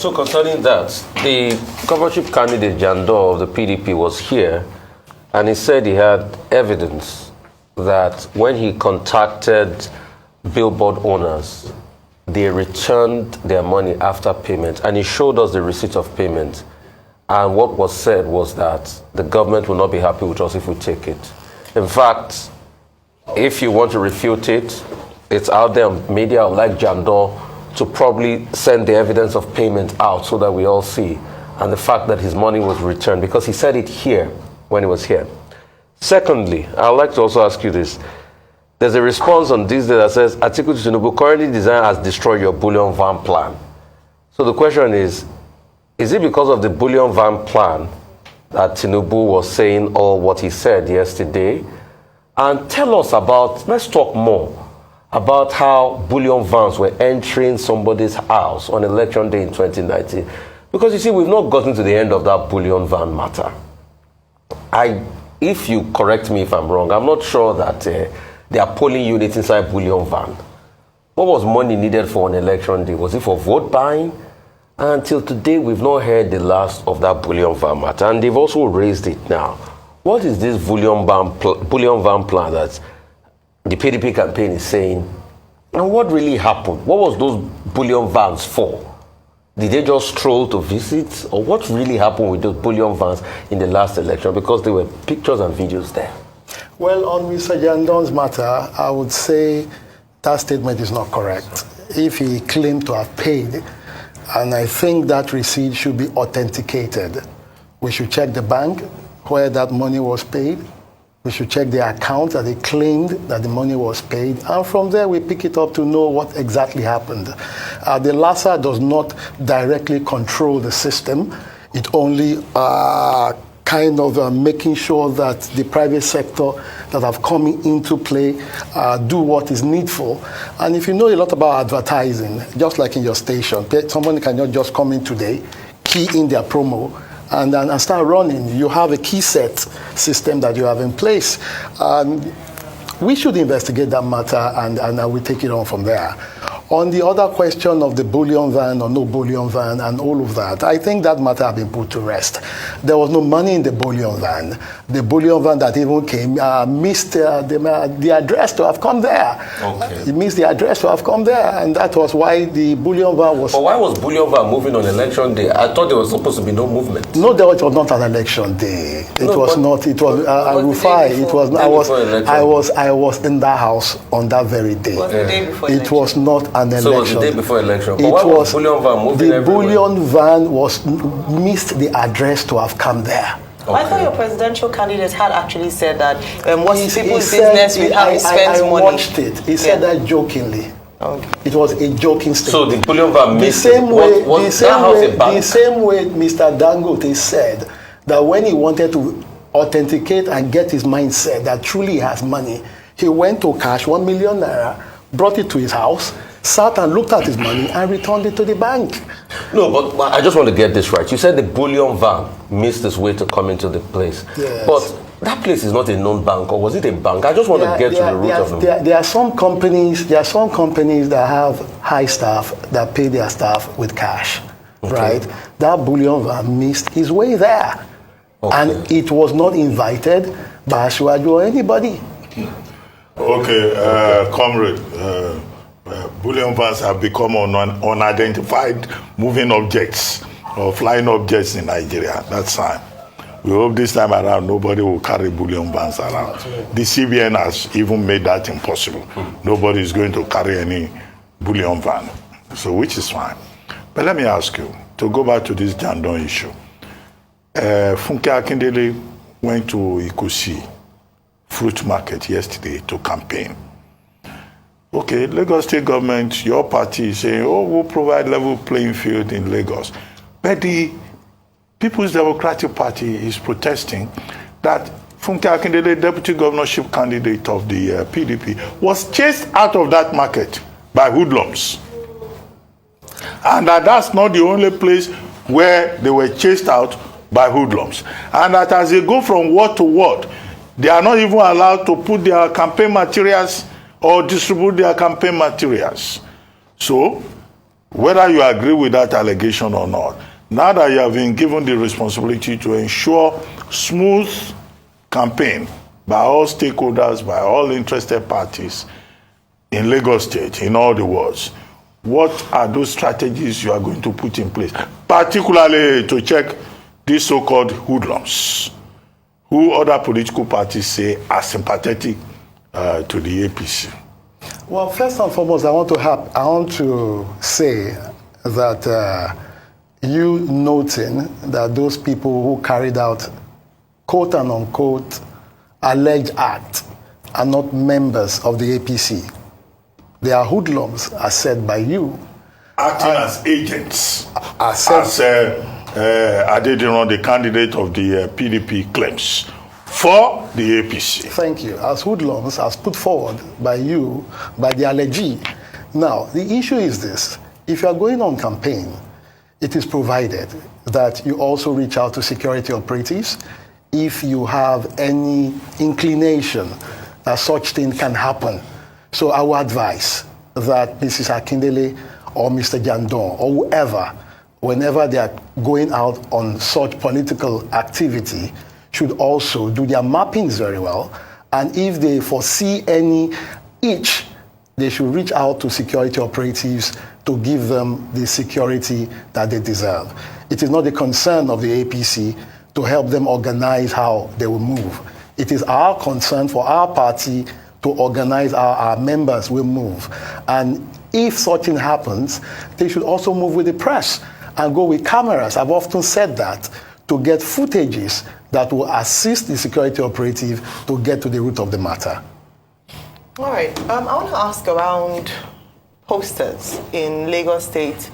So concerning that, the governorship candidate Jandor of the PDP was here, and he said he had evidence that when he contacted billboard owners, they returned their money after payment, and he showed us the receipt of payment. And what was said was that the government will not be happy with us if we take it. In fact, if you want to refute it, it's out there on media like Jandor to probably send the evidence of payment out so that we all see, and the fact that his money was returned, because he said it here when he was here. Secondly, I'd like to also ask you this. There's a response on this day that says, Atiku Tinubu currently designed has destroyed your bullion van plan. So the question is it because of the bullion van plan that Tinubu was saying all what he said yesterday? And tell us about, let's talk more about how bullion vans were entering somebody's house on election day in 2019. Because you see, we've not gotten to the end of that bullion van matter. If you correct me if I'm wrong, I'm not sure that there are polling units inside bullion van. What was money needed for an election day? Was it for vote buying? And until today, we've not heard the last of that bullion van matter. And they've also raised it now. What is this bullion van plan that the PDP campaign is saying? And what really happened? What was those bullion vans for? Did they just stroll to visit? Or what really happened with those bullion vans in the last election? Because there were pictures and videos there. Well, on Mr. Jandor's matter, I would say that statement is not correct. If he claimed to have paid, and I think that receipt should be authenticated, we should check the bank where that money was paid. We should check the account that they claimed that the money was paid. And from there, we pick it up to know what exactly happened. The LASA does not directly control the system. It only kind of making sure that the private sector that have come into play do what is needful. And if you know a lot about advertising, just like in your station, someone cannot just come in today, key in their promo, and start running. You have a key set system that you have in place. We should investigate that matter, and we take it on from there. On the other question of the bullion van or no bullion van and all of that, I think that matter has been put to rest. There was no money in the bullion van. The bullion van that even came missed the address to have come there. Okay. It missed the address to have come there, and that was why the bullion van was... But why was bullion van moving on election day? I thought there was supposed to be no movement. No, it was not an election day. It was not. It was Rufai. It was. I was in that house on that very day. Was the day before it was not an election. So it was the day before election. But it why was bullion van moving the everywhere? bullion van was missed the address to have come there. Okay. I thought your presidential candidate had actually said that what's people's said, business with how he spends money. I watched it. He said that jokingly. Okay. It was a joking statement. So the bullion van missed the same way Mr. Dangote said that when he wanted to authenticate and get his mindset that truly he has money, he went to cash 1 million naira, brought it to his house, sat and looked at his money and returned it to the bank. No, but I just want to get this right. You said the bullion van missed its way to come into the place. Yes. But that place is not a known bank, or was it a bank? I just want to get to the root of it. There are some companies that have high staff that pay their staff with cash, okay, right? That bullion van missed his way there. Okay. And it was not invited by Asiwaju or anybody. Okay, comrade. Bullion vans have become unidentified moving objects or flying objects in Nigeria. That's fine. We hope this time around nobody will carry bullion vans around. The CBN has even made that impossible. Nobody is going to carry any bullion van, so which is fine. But let me ask you, to go back to this Jandor issue. Funke Akindele went to Ikosi fruit market yesterday to campaign. Okay, Lagos State government, your party is saying, oh, we'll provide level playing field in Lagos. But the People's Democratic Party is protesting that Funke Akindele, deputy governorship candidate of the PDP, was chased out of that market by hoodlums. And that's not the only place where they were chased out by hoodlums. And that as they go from ward to ward, they are not even allowed to put their campaign materials or distribute their campaign materials. So, whether you agree with that allegation or not, now that you have been given the responsibility to ensure smooth campaign by all stakeholders, by all interested parties in Lagos State, in all the wards, what are those strategies you are going to put in place, particularly to check these so-called hoodlums, who other political parties say are sympathetic to the APC? Well, first and foremost, I want to say that you noting that those people who carried out quote and unquote alleged act are not members of the APC. They are hoodlums, as said by you. Acting as agents, As said, Adediran, the candidate of the PDP, claims for the APC. Thank you. As hoodlums, as put forward by you, by the allegee. Now, the issue is this. If you are going on campaign, it is provided that you also reach out to security operatives if you have any inclination that such thing can happen. So I would advise that Mrs. Akindele or Mr. Jandon or whoever, whenever they are going out on such political activity, should also do their mappings very well. And if they foresee any itch, they should reach out to security operatives to give them the security that they deserve. It is not the concern of the APC to help them organize how they will move. It is our concern for our party to organize how our members will move. And if such thing happens, they should also move with the press and go with cameras. I've often said that, to get footages that will assist the security operative to get to the root of the matter. All right. I want to ask around posters in Lagos State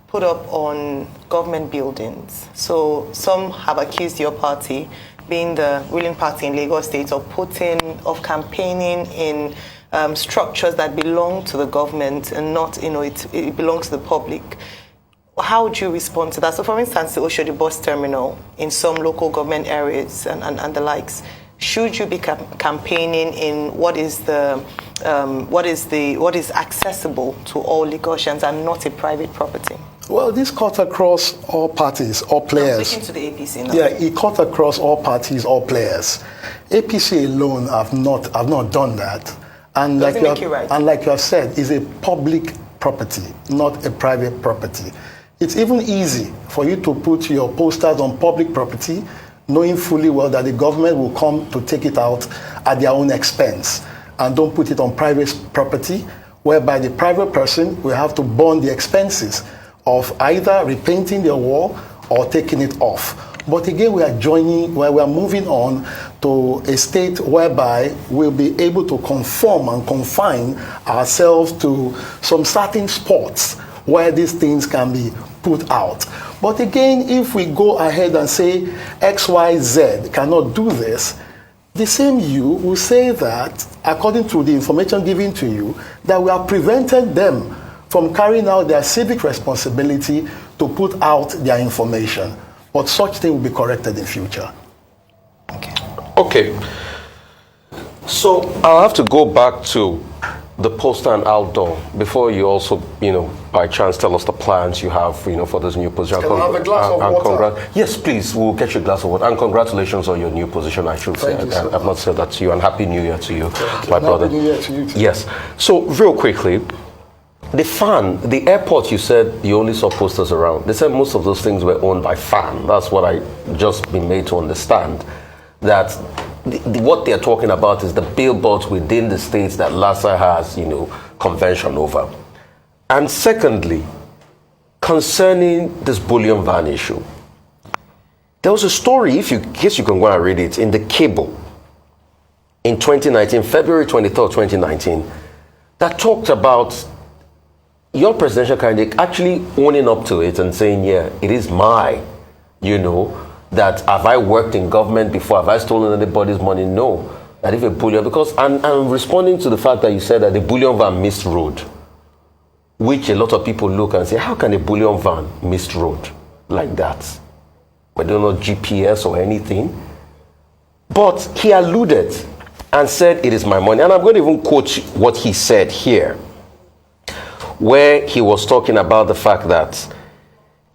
put up on government buildings. So some have accused your party, being the ruling party in Lagos State, of campaigning in structures that belong to the government and not, it belongs to the public. How would you respond to that? So, for instance, the Oshodi bus terminal in some local government areas and the likes. Should you be campaigning in what is accessible to all Lagosians and not a private property? Well, this cut across all parties, all players. I'm speaking to the APC now. Yeah, it cut across all parties, all players. APC alone have not done that. And like you have said, is a public property, not a private property. It's even easy for you to put your posters on public property, knowing fully well that the government will come to take it out at their own expense, and don't put it on private property, whereby the private person will have to bear the expenses of either repainting their wall or taking it off. But again, we are moving on to a state whereby we'll be able to conform and confine ourselves to some certain spots where these things can be put out. But again, if we go ahead and say XYZ cannot do this, the same you will say that, according to the information given to you, that we have prevented them from carrying out their civic responsibility to put out their information. But such thing will be corrected in future. Okay. So I'll have to go back to the poster and outdoor before you also, by chance tell us the plans you have, for this new position. Can I have a glass of water? Yes, please. We'll get you a glass of water. And congratulations on your new position, I should say. I've not said that to you. And Happy New Year to you, my brother. Happy New Year to you too. Yes. So real quickly, the airport, you said you only saw posters around. They said most of those things were owned by FAN. That's what I just been made to understand. That what they're talking about is the billboards within the states that LASA has, convention over. And secondly, concerning this bullion van issue, there was a story, if you guess you can go and read it, in the Cable in 2019, February 23rd, 2019, that talked about your presidential candidate actually owning up to it and saying, yeah, it is my, that have I worked in government before? Have I stolen anybody's money? No. That if a bullion, because I'm responding to the fact that you said that the bullion van missed road, which a lot of people look and say, how can a bullion van miss road like that? We don't know GPS or anything. But he alluded and said, it is my money. And I'm going to even quote what he said here. where he was talking about the fact that,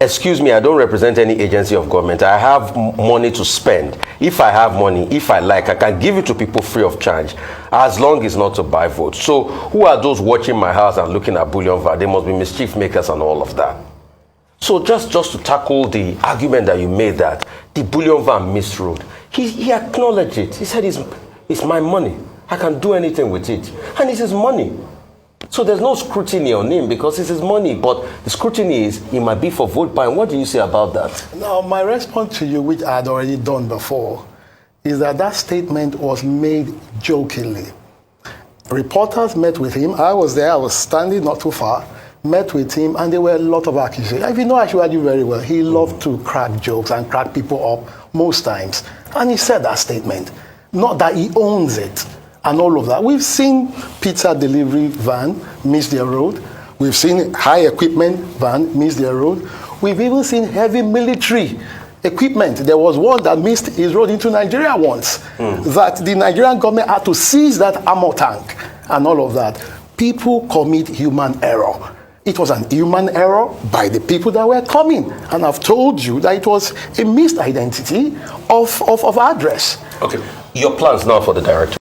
excuse me, I don't represent any agency of government. I have money to spend. If I have money, if I like, I can give it to people free of charge, as long as not to buy votes. So who are those watching my house and looking at bullion VAT? They must be mischief makers and all of that. So just to tackle the argument that you made that the bullion VAT misruled, he acknowledged it. He said, it's my money. I can do anything with it. And it's his money. So there's no scrutiny on him because it's his money. But the scrutiny is he might be for vote buying. What do you say about that? Now, my response to you, which I had already done before, is that statement was made jokingly. Reporters met with him. I was there. I was standing not too far. Met with him, and there were a lot of accusations. If you know Asiwaju very well, he loved to crack jokes and crack people up most times. And he said that statement. Not that he owns it and all of that. We've seen pizza delivery van miss their road. We've seen high equipment van miss their road. We've even seen heavy military equipment. There was one that missed his road into Nigeria once. That the Nigerian government had to seize that armor tank and all of that. People commit human error. It was an human error by the people that were coming. And I've told you that it was a misidentity of address. Okay. Your plans now for the director.